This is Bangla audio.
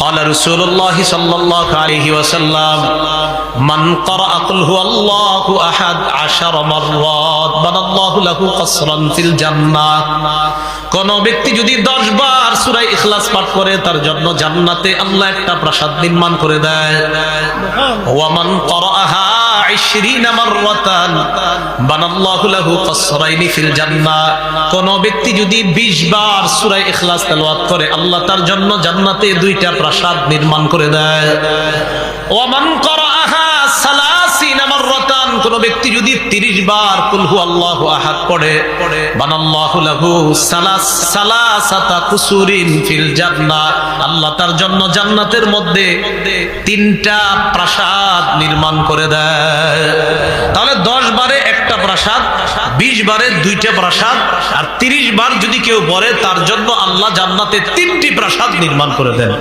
قال رسول الله صلى الله عليه وسلم من قرأ قل هو الله أحد 10 مرات بنى الله له قصرا في الجنة কোন ব্যক্তি যদি 10 বার সূরা ইখলাস পাঠ করে তার জন্য জান্নাতে আল্লাহ একটা প্রাসাদ নির্মাণ করে দেয় ওয়া মান ক্বারাআহা 20 মাররাতান বানাল্লাহু লাহু কসরাইনি ফিল জান্নাহ কোন ব্যক্তি যদি 20 বার সূরা ইখলাস তেলাওয়াত করে আল্লাহ তার জন্য জান্নাতে দুইটা প্রাসাদ নির্মাণ করে দেয় ওয়া মান ক্বারাআহা 30 মাররাতান কোন ব্যক্তি যদি 30 বার কুল হুয়াল্লাহু আহাদ পড়ে বানাল্লাহু লাহু সালাসাতা কুসুরিন ফিল জান্নাহ আল্লাহ তার জন্য জান্নাতের মধ্যে 3টা প্রাসাদ নির্মাণ করে দেয়। তাহলে 10 বারে একটা প্রাসাদ, 20 বারে 2টা প্রাসাদ, আর 30 বার যদি কেউ পড়ে তার জন্য আল্লাহ জান্নাতে 3টি প্রাসাদ নির্মাণ করে দেন।